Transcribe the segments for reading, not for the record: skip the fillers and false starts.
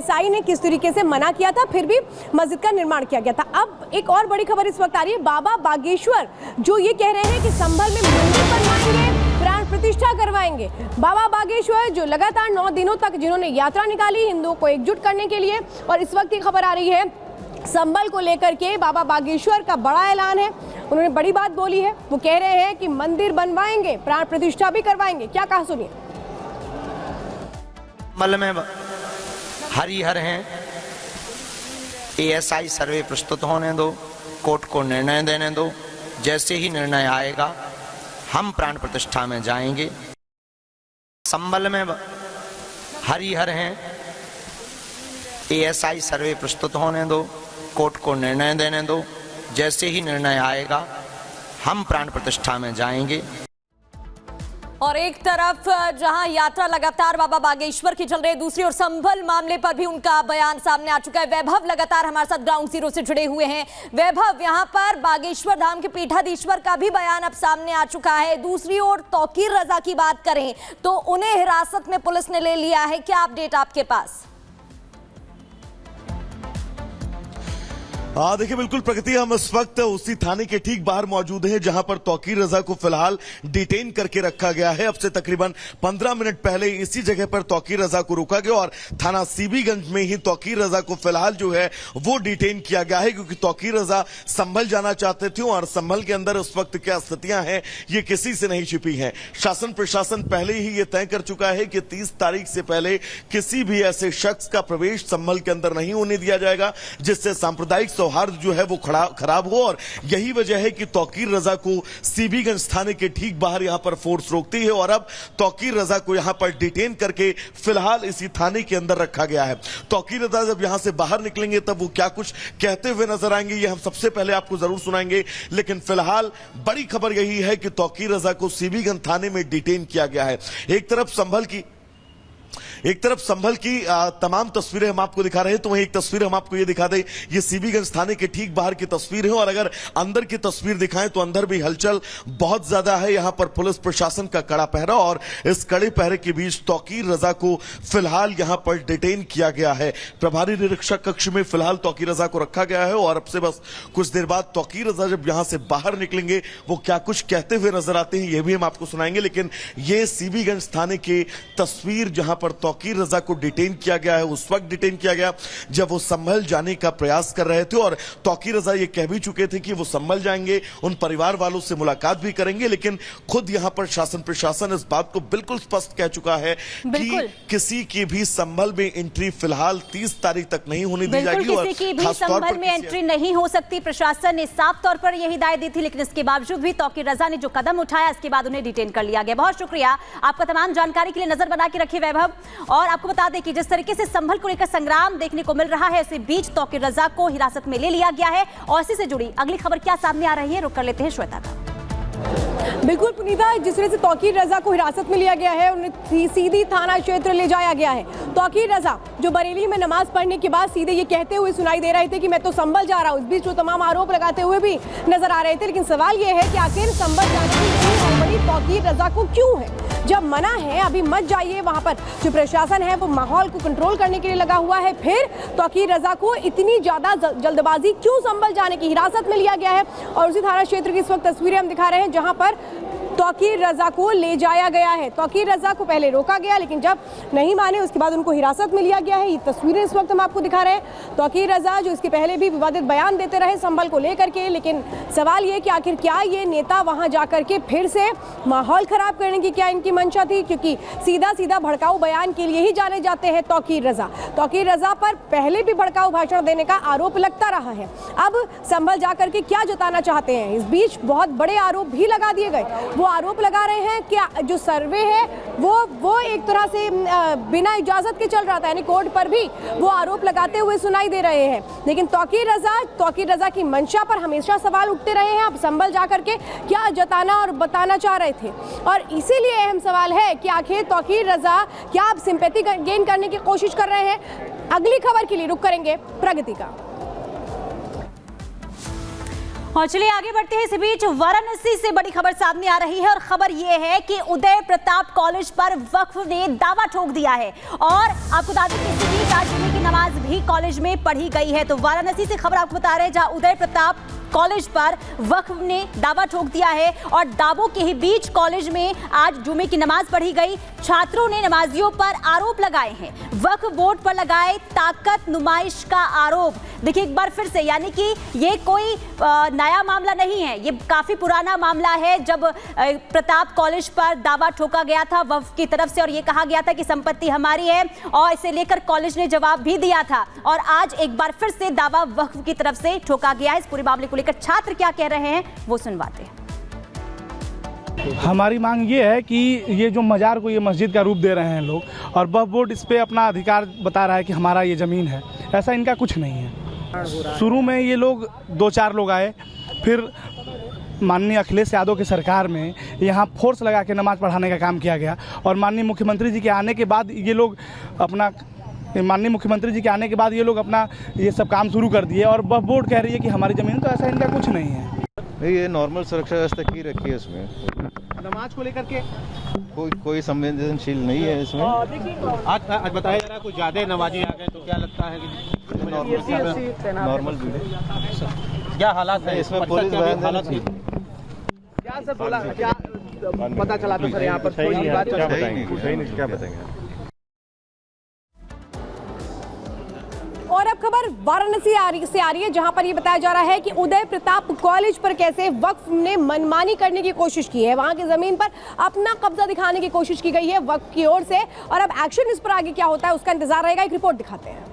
ASI ने किस तरीके से मना किया था, फिर भी मस्जिद का निर्माण किया गया था। अब एक और बड़ी खबर इस वक्त आ रही है, बाबा बागेश्वर जो ये कह रहे हैं कि संभल में मंदिर बनवाएंगे, प्राण प्रतिष्ठा करवाएंगे। बाबा बागेश्वर जो लगातार 9 दिनों तक जिन्होंने यात्रा निकाली हिंदुओं को एकजुट करने के लिए, और इस वक्त ये खबर आ रही है संभल को लेकर के बाबा बागेश्वर का बड़ा ऐलान है। उन्होंने बड़ी बात बोली है, वो कह रहे हैं कि मंदिर बनवाएंगे, प्राण प्रतिष्ठा भी करवाएंगे। क्या कहा सुनिए। संभल में हरिहर हैं, एएसआई सर्वे प्रस्तुत होने दो, कोर्ट को निर्णय देने दो, जैसे ही निर्णय आएगा हम प्राण प्रतिष्ठा में जाएंगे। संभल में हरिहर हैं, एएसआई सर्वे प्रस्तुत होने दो, कोर्ट को निर्णय देने दो, जैसे ही निर्णय आएगा हम प्राण प्रतिष्ठा में जाएंगे। और एक तरफ जहां यात्रा लगातार बाबा बागेश्वर की चल रही है, दूसरी ओर संभल मामले पर भी उनका बयान सामने आ चुका है। वैभव लगातार हमारे साथ ग्राउंड जीरो से जुड़े हुए हैं। वैभव, यहां पर बागेश्वर धाम के पीठाधीश्वर का भी बयान अब सामने आ चुका है। दूसरी ओर तौकीर रजा की बात करें तो उन्हें हिरासत में पुलिस ने ले लिया है। क्या अपडेट आपके पास? देखिए बिल्कुल प्रगति, हम इस वक्त उसी थाने के ठीक बाहर मौजूद हैं जहां पर तौकीर रजा को फिलहाल डिटेन करके रखा गया है। अब से तकरीबन 15 मिनट पहले इसी जगह पर तौकीर रजा को रोका गया और थाना सीबीगंज में ही तौकीर रजा को फिलहाल जो है वो डिटेन किया गया है, क्योंकि तौकीर रजा संभल जाना चाहते थे और संभल के अंदर उस वक्त क्या स्थितियां हैं ये किसी से नहीं छिपी हैं। शासन प्रशासन पहले ही ये तय कर चुका है कि 30 तारीख से पहले किसी भी ऐसे शख्स का प्रवेश संभल के अंदर नहीं होने दिया जाएगा जिससे सांप्रदायिक सौहार्द जो है वो खराब हो। और यही वजह है कि तौकीर रजा को सीबीगंज थाने के ठीक बाहर यहां पर फोर्स रोकती है और अब तौकीर रजा को यहां पर डिटेन करके फिलहाल इसी थाने के अंदर रखा गया है। तौकीर रजा जब यहां से बाहर निकलेंगे तब वो क्या कुछ कहते हुए नजर आएंगे ये हम सबसे पहले आपको जरूर सुनाएंगे, लेकिन फिलहाल बड़ी खबर यही है कि तौकीर रजा को सीबीगंज थाने में डिटेन किया गया है। एक तरफ संभल की तमाम तस्वीरें हम आपको दिखा रहे हैं, तो वहीं एक तस्वीर हम आपको ये दिखा दें, ये सीबीगंज थाने के ठीक बाहर की तस्वीर है। और अगर अंदर की तस्वीर दिखाएं तो अंदर भी हलचल बहुत ज्यादा है। यहां पर पुलिस प्रशासन का कड़ा पहरा और इस कड़े पहरे के बीच तौकीर रजा को फिलहाल यहां पर डिटेन किया गया है। प्रभारी निरीक्षक कक्ष में फिलहाल तौकीर रजा को रखा गया है और अब से बस कुछ देर बाद तौकीर रजा जब यहां से बाहर निकलेंगे वो क्या कुछ कहते हुए नजर आते हैं ये भी हम आपको सुनाएंगे। लेकिन ये सीबीगंज थाने की तस्वीर जहां पर तौकीर रजा को डिटेन किया गया है, उस वक्त डिटेन किया गया जब वो संभल जाने का प्रयास कर रहे थे और तौकीर रजा ये कह भी चुके थे कि वो संभल जाएंगे, उन परिवार वालों से मुलाकात भी करेंगे। लेकिन खुद यहां पर शासन प्रशासन इस बात को बिल्कुल स्पष्ट कह चुका है कि किसी की भी संभल में एंट्री फिलहाल 30 तारीख तक नहीं होने दी जाएगी और किसी की भी संभल में एंट्री नहीं हो सकती। प्रशासन ने साफ तौर पर यह हिदायत दी थी, लेकिन इसके बावजूद भी तौकीर रजा ने जो कदम उठाया इसके बाद उन्हें डिटेन कर लिया गया। बहुत शुक्रिया आपका तमाम जानकारी के लिए। नजर बना के रखिए वैभव। और आपको बता दें कि जिस तरीके से संभल को लेकर संग्राम देखने को मिल रहा है, इसी बीच तौकीर रजा को हिरासत में ले लिया गया है। और इसी से जुड़ी अगली खबर क्या सामने आ रही है, रुक कर लेते हैं श्वेता का। बिल्कुल पुनीता, जिस तरह से तौकीर रजा को हिरासत में लिया गया है, उन्हें सीधी थाना क्षेत्र ले जाया गया है। तौकीर रजा जो बरेली में नमाज पढ़ने के बाद सीधे ये कहते हुए सुनाई दे रहे थे कि मैं तो संभल जा रहा हूँ। इस बीच जो तमाम आरोप लगाते हुए भी नजर आ रहे थे, लेकिन सवाल ये है कि आखिर संभल जाने की हड़बड़ी तौकीर रजा को क्यों है? जब मना है अभी मत जाइए, वहां पर जो प्रशासन है वो माहौल को कंट्रोल करने के लिए लगा हुआ है, फिर तौकीर रजा को इतनी ज्यादा जल्दबाजी क्यों संभल जाने की हिरासत में लिया गया है? और उसी थाना क्षेत्र की इस वक्त तस्वीरें हम दिखा रहे हैं जहां पर तौकीर रजा को ले जाया गया है। तौकीर रजा को पहले रोका गया, लेकिन जब नहीं माने उसके बाद उनको हिरासत में लिया गया है। ये तस्वीरें इस वक्त हम आपको दिखा रहे हैं। तौकीर रजा जो इसके पहले भी विवादित बयान देते रहे संभल को लेकर के, लेकिन सवाल ये कि आखिर क्या ये नेता वहां जाकर के फिर से माहौल खराब करने की क्या इनकी मंशा थी? क्योंकि सीधा सीधा भड़काऊ बयान के लिए ही जाने जाते हैं तौकीर रजा। तौकीर रजा पर पहले भी भड़काऊ भाषण देने का आरोप लगता रहा है। अब संभल जाकर के क्या जताना चाहते हैं? इस बीच बहुत बड़े आरोप भी लगा दिए गए। वो आरोप लगा रहे हैं कि जो सर्वे है वो एक तरह से बिना इजाजत के चल रहा था, यानी कोर्ट पर भी वो आरोप लगाते हुए सुनाई दे रहे हैं। लेकिन तौकीर रजा की मंशा पर हमेशा सवाल उठते रहे हैं। अब संभल जाकर के क्या जताना और बताना चाह रहे थे, और इसीलिए अहम सवाल है कि आखिर तौकीर रजा क्या अब सिंपैथी गेन करने की कोशिश कर रहे हैं? अगली खबर के लिए रुक करेंगे प्रगति का। और चलिए आगे बढ़ते हैं। इस बीच वाराणसी से बड़ी खबर सामने आ रही है और खबर यह है कि उदय प्रताप कॉलेज पर वक्फ ने दावा ठोक दिया है। और आपको बता दें कि इस बीच आज जिले की नमाज भी कॉलेज में पढ़ी गई है। तो वाराणसी से खबर आपको बता रहे हैं, जहां उदय प्रताप कॉलेज पर वक्फ ने दावा ठोक दिया है और दावों के ही बीच कॉलेज में आज जुमे की नमाज पढ़ी गई। छात्रों ने नमाजियों पर आरोप लगाए हैं, वक्फ बोर्ड पर लगाए ताकत नुमाइश का आरोप। देखिए एक बार फिर से, यानी कि ये कोई नया मामला नहीं है, ये काफी पुराना मामला है। जब प्रताप कॉलेज पर दावा ठोका गया था वक्फ की तरफ से और ये कहा गया था कि संपत्ति हमारी है, और इसे लेकर कॉलेज ने जवाब भी दिया था, और आज एक बार फिर से दावा वक्फ की तरफ से ठोका गया है। इस पूरे मामले को लेकर छात्र क्या कह रहे हैं वो सुनवाते हैं। हमारी मांग ये है कि ये जो मजार को ये मस्जिद का रूप दे रहे हैं लोग, और वक्फ बोर्ड इस पे अपना अधिकार बता रहा है कि हमारा ये ज़मीन है, ऐसा इनका कुछ नहीं है। शुरू में ये लोग 2-4 लोग आए, फिर माननीय अखिलेश यादव की सरकार में यहाँ फोर्स लगा के नमाज़ पढ़ाने का काम किया गया, और माननीय मुख्यमंत्री जी के आने के बाद ये लोग अपना ये सब काम शुरू कर दिए, और वक्फ बोर्ड कह रही है कि हमारी ज़मीन, तो ऐसा इनका कुछ नहीं है। नहीं, ये नॉर्मल सुरक्षा व्यवस्था की रखी है इसमें, नमाज को लेकर के कोई संवेदनशील नहीं है इसमें। आज बताया जा रहा है कुछ ज्यादा नमाजी आ गए, तो क्या लगता है कि नॉर्मल क्या हालात है इसमें? पुलिस हालत है क्या सर बोला, क्या पता चला था सर यहाँ पर? क्या बताएंगे। और अब खबर वाराणसी से आ रही है, जहां पर ये बताया जा रहा है कि उदय प्रताप कॉलेज पर कैसे वक्फ ने मनमानी करने की कोशिश की है। वहां की जमीन पर अपना कब्जा दिखाने की कोशिश की गई है वक्फ की ओर से, और अब एक्शन इस पर आगे क्या होता है उसका इंतजार रहेगा। एक रिपोर्ट दिखाते हैं।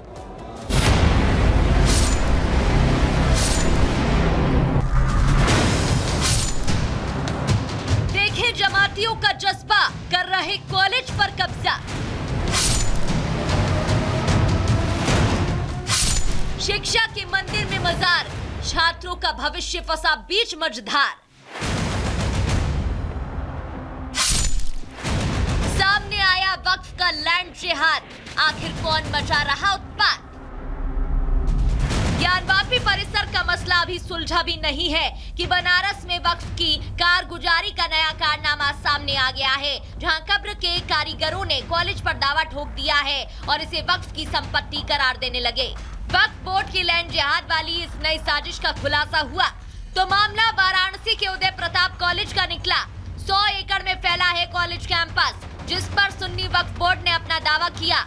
देखें जमातियों का जज्बा, कर रहे कॉलेज पर कब्जा। शिक्षा के मंदिर में मजार, छात्रों का भविष्य फंसा बीच मझधार। सामने आया वक्फ का लैंड जिहाद, आखिर कौन मचा रहा उत्पात? ज्ञानवापी परिसर का मसला अभी सुलझा भी नहीं है कि बनारस में वक्फ की कारगुजारी का नया कारनामा सामने आ गया है, जहां कब्र के कारीगरों ने कॉलेज पर दावा ठोक दिया है और इसे वक्फ की संपत्ति करार देने लगे। वक्फ बोर्ड की लैंड जिहाद वाली इस नई साजिश का खुलासा हुआ तो मामला वाराणसी के उदय प्रताप कॉलेज का निकला। 100 एकड़ में फैला है कॉलेज कैंपस, जिस पर सुन्नी वक्फ बोर्ड ने अपना दावा किया।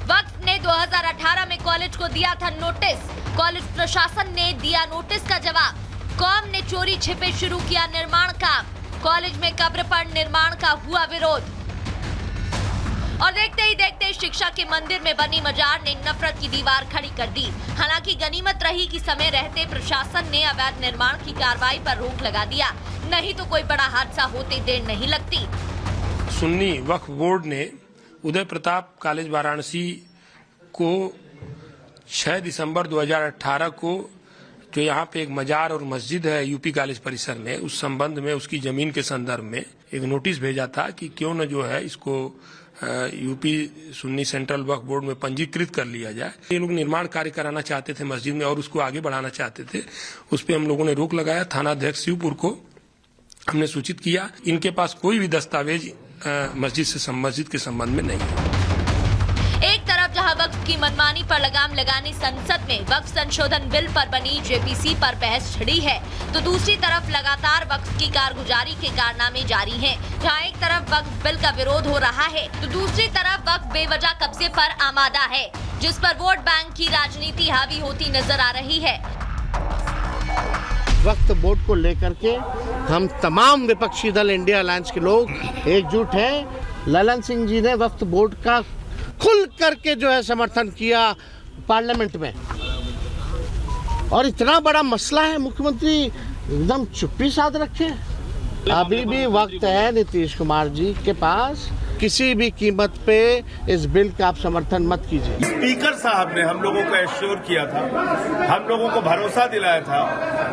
वक्फ ने 2018 में कॉलेज को दिया था नोटिस, कॉलेज प्रशासन ने दिया नोटिस का जवाब। कौम ने चोरी छिपे शुरू किया निर्माण काम, कॉलेज में कब्र पर निर्माण का हुआ विरोध, और देखते ही देखते शिक्षा के मंदिर में बनी मजार ने नफरत की दीवार खड़ी कर दी। हालांकि गनीमत रही कि समय रहते प्रशासन ने अवैध निर्माण की कार्रवाई पर रोक लगा दिया, नहीं तो कोई बड़ा हादसा होते देर नहीं लगती। सुन्नी वक्फ बोर्ड ने उदय प्रताप कॉलेज वाराणसी को 6 दिसंबर 2018 को, जो यहाँ पे एक मजार और मस्जिद है यूपी कॉलेज परिसर में, उस संबंध में उसकी जमीन के संदर्भ में एक नोटिस भेजा था कि क्यों न जो है इसको यूपी सुन्नी सेंट्रल वक्फ बोर्ड में पंजीकृत कर लिया जाए। ये लोग निर्माण कार्य कराना चाहते थे मस्जिद में और उसको आगे बढ़ाना चाहते थे, उस पर हम लोगों ने रोक लगाया। थाना अध्यक्ष शिवपुर को हमने सूचित किया, इनके पास कोई भी दस्तावेज मस्जिद के संबंध में नहीं है। एक तरफ जहां वक्फ की मनमानी पर लगाम लगाने संसद में वक्फ संशोधन बिल पर बनी जेपीसी पर बहस छिड़ी है, तो दूसरी तरफ लगातार वक्फ की कारगुजारी के कारनामे जारी हैं। जहां एक तरफ वक्फ बिल का विरोध हो रहा है तो दूसरी तरफ वक्फ बेवजह कब्जे पर आमादा है, जिस पर वोट बैंक की राजनीति हावी होती नजर आ रही है। वक्फ बोर्ड को लेकर के हम तमाम विपक्षी दल इंडिया अलायंस के लोग एकजुट हैं। ललन सिंह जी ने वक्फ बोर्ड का खुल करके जो है समर्थन किया पार्लियामेंट में, और इतना बड़ा मसला है मुख्यमंत्री एकदम चुप्पी साध रखे। अभी भी वक्त है नीतीश कुमार जी के पास, किसी भी कीमत पे इस बिल का आप समर्थन मत कीजिए। स्पीकर साहब ने हम लोगों को एश्योर किया था, हम लोगों को भरोसा दिलाया था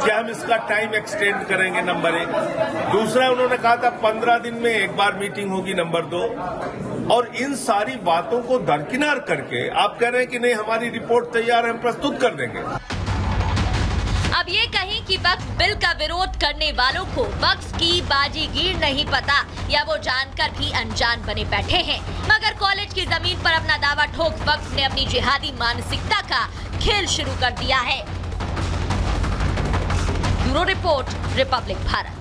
कि हम इसका टाइम एक्सटेंड करेंगे, नंबर 1। दूसरा उन्होंने कहा था 15 दिन में एक बार मीटिंग होगी, नंबर 2। और इन सारी बातों को दरकिनार करके आप कह रहे हैं कि नहीं हमारी रिपोर्ट तैयार है, हम प्रस्तुत कर देंगे। अब ये कहीं कि वक्फ बिल का विरोध करने वालों को वक्फ की बाजीगीर नहीं पता या वो जानकर भी अनजान बने बैठे हैं, मगर कॉलेज की जमीन पर अपना दावा ठोक वक्फ ने अपनी जिहादी मानसिकता का खेल शुरू कर दिया है। Bureau report, Republic Bharat.